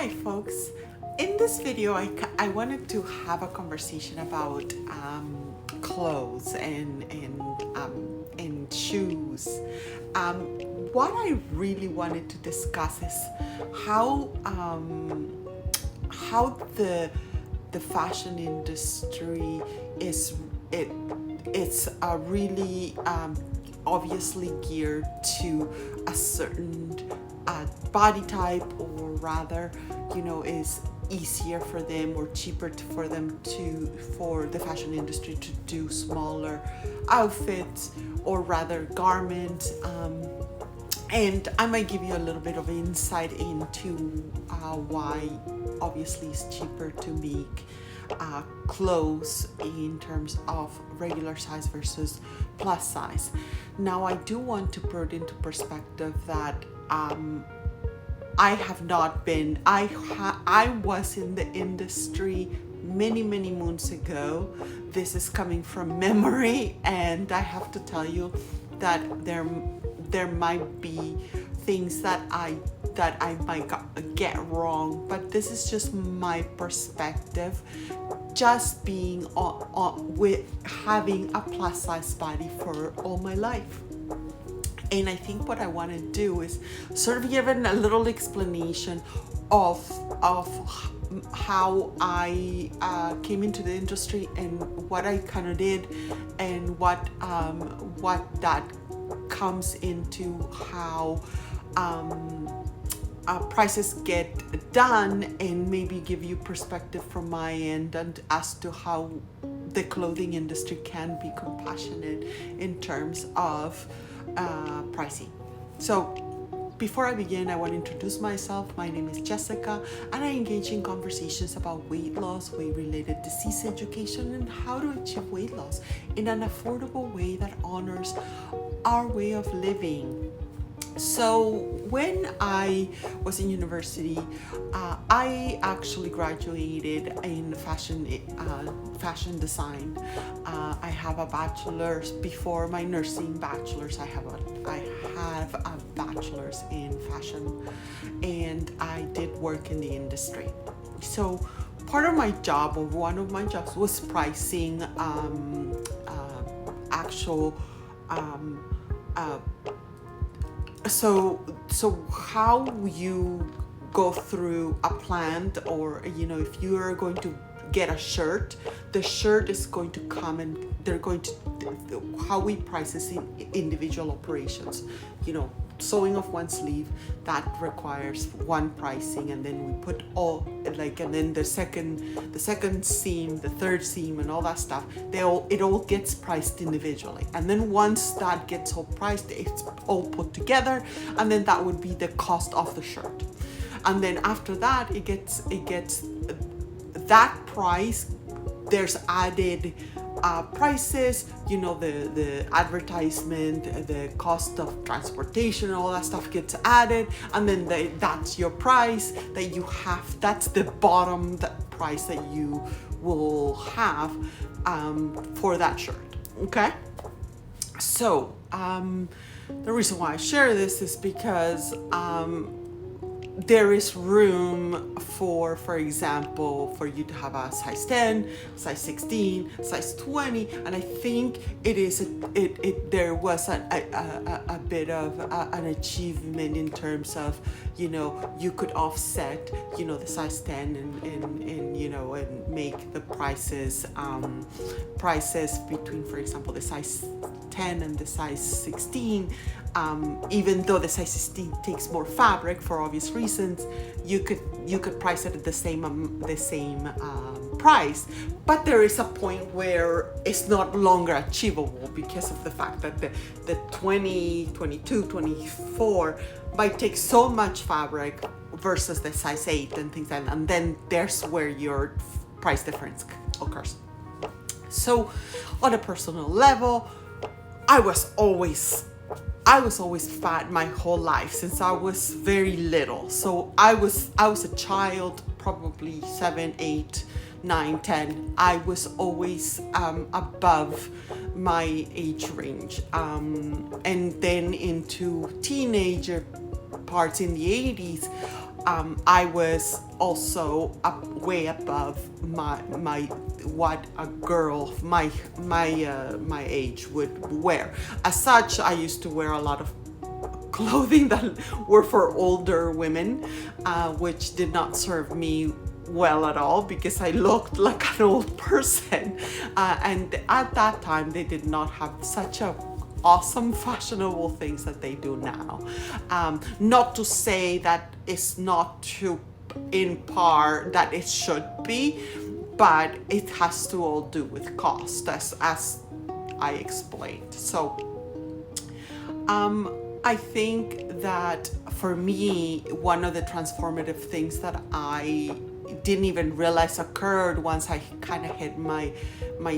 Hi folks, in this video I wanted to have a conversation about clothes and shoes. What I really wanted to discuss is how the fashion industry it's really obviously geared to a certain body type, or rather, is easier for them or cheaper for the fashion industry to do smaller outfits, or rather garments. And I might give you a little bit of insight into why obviously it's cheaper to make clothes in terms of regular size versus plus size. Now, I do want to put into perspective that I have not been, I was in the industry many moons ago. This is coming from memory, and I have to tell you that there might be things that I might get wrong, but this is just my perspective, just being with having a plus size body for all my life. And I think what I want to do is sort of give a little explanation of how I came into the industry and what I kind of did, and what that comes into how prices get done, and maybe give you perspective from my end and as to how the clothing industry can be compassionate in terms of pricing. So before I begin, I want to introduce myself. My name is Jessica, and I engage in conversations about weight loss, weight-related disease education, and how to achieve weight loss in an affordable way that honors our way of living. So when I was in university, I actually graduated in fashion design. I have a bachelor's. Before my nursing bachelor's, I have a bachelor's in fashion, and I did work in the industry. So part of my job, or one of my jobs, was pricing So how you go through a plant, or if you are going to get a shirt, the shirt is going to come, and they're going to how we price this in individual operations. Sewing of one sleeve, that requires one pricing, and then we put and then the second seam, the third seam, and all that stuff, it all gets priced individually. And then once that gets all priced, it's all put together, and then that would be the cost of the shirt. And then after that, it gets that price. There's added prices, the advertisement, the cost of transportation, all that stuff gets added, and then that's your price that you have. That's the bottom price that you will have for that shirt. Okay, so the reason why I share this is because there is room for example, for you to have a size 10, size 16, size 20, and I think there was a bit of an achievement in terms of, you could offset, the size 10 and make the prices between, for example, the size 10 and the size 16. Even though the size 16 takes more fabric for obvious reasons, you could price it at the same price, but there is a point where it's not longer achievable because of the fact that the 20, 22, 24 might take so much fabric versus the size 8 and things like that, and then there's where your price difference occurs. So on a personal level, I was always fat my whole life since I was very little. So I was a child, probably 7, 8, 9, 10. I was always above my age range. And then into teenager parts in the 80s, I was also up, way above my what a girl my age would wear. As such, I used to wear a lot of clothing that were for older women, which did not serve me well at all because I looked like an old person. And at that time, they did not have such a awesome fashionable things that they do now. Not to say that it's not to in par that it should be, but it has to all do with cost, as I explained. So I think that for me, one of the transformative things that I didn't even realize occurred once I kind of hit my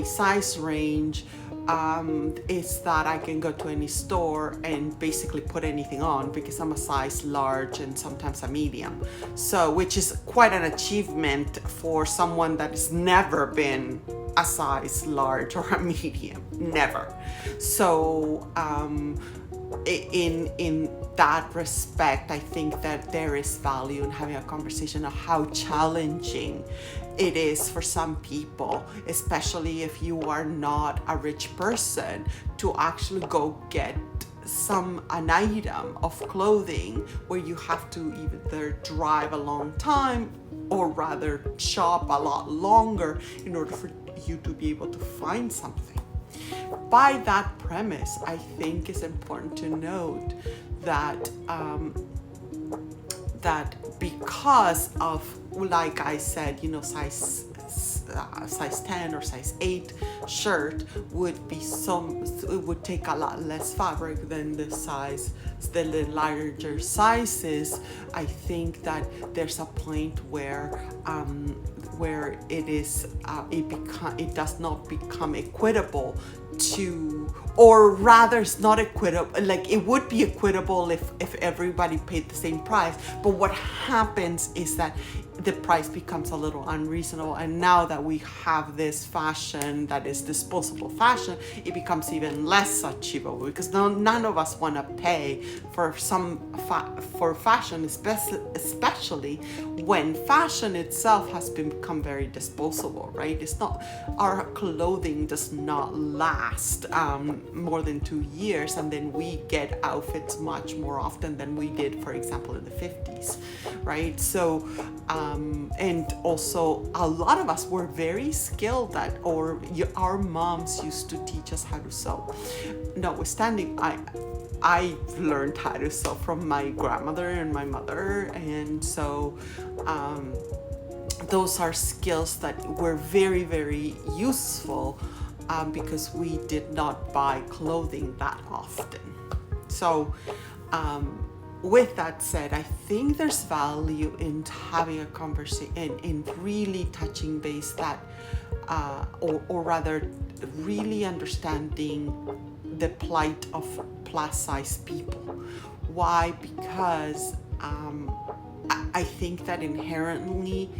size range, is that I can go to any store and basically put anything on because I'm a size large and sometimes a medium. So, which is quite an achievement for someone that has never been a size large or a medium, never. So, in that respect, I think that there is value in having a conversation of how challenging it is for some people, especially if you are not a rich person, to actually go get an item of clothing where you have to either drive a long time or rather shop a lot longer in order for you to be able to find something. By that premise, I think it's important to note that that because of, like I said, size 10 or size 8 shirt would take a lot less fabric than the larger sizes. I think that there's a point where it does not become equitable to, or rather it's not equitable, like it would be equitable if everybody paid the same price, but what happens is that the price becomes a little unreasonable. And now that we have this fashion that is disposable fashion, it becomes even less achievable because none of us want to pay for for fashion, especially when fashion itself has become very disposable, right? It's not, our clothing does not last more than 2 years, and then we get outfits much more often than we did, for example, in the 50s, right? So and also a lot of us were very skilled at, or our moms used to teach us how to sew. Notwithstanding, I learned how to sew from my grandmother and my mother, and so those are skills that were very, very useful because we did not buy clothing that often. So with that said, I think there's value in having a conversation, in really touching base that, or rather really understanding the plight of plus size people. Why? Because I think that inherently,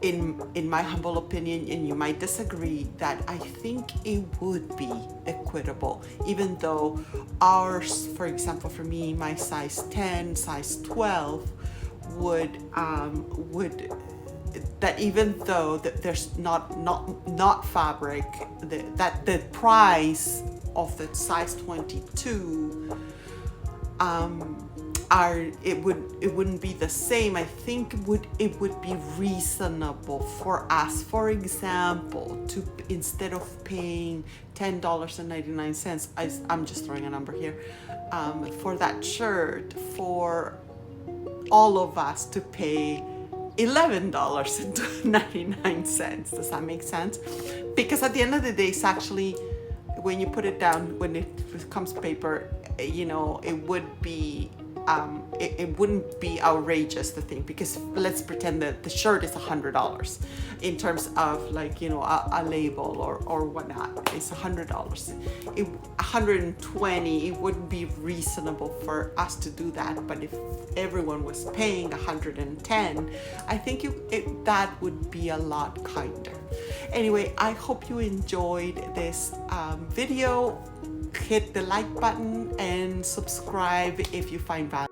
in my humble opinion, and you might disagree, that I think it would be equitable, even though ours, for example, for me, my size 10, size 12 would that even though there's not fabric, that the price of the size 22 it wouldn't be the same. I think it would be reasonable for us, for example, to, instead of paying $10.99, I'm just throwing a number here, for that shirt, for all of us to pay $11.99. Does that make sense? Because at the end of the day, it's actually, when you put it down, when it becomes paper, it would be it wouldn't be outrageous to think, because let's pretend that the shirt is $100 in terms of, like, a label or whatnot. It's $100. $120, it wouldn't be reasonable for us to do that. But if everyone was paying $110, I think that would be a lot kinder. Anyway, I hope you enjoyed this video. Hit the like button and subscribe if you find value.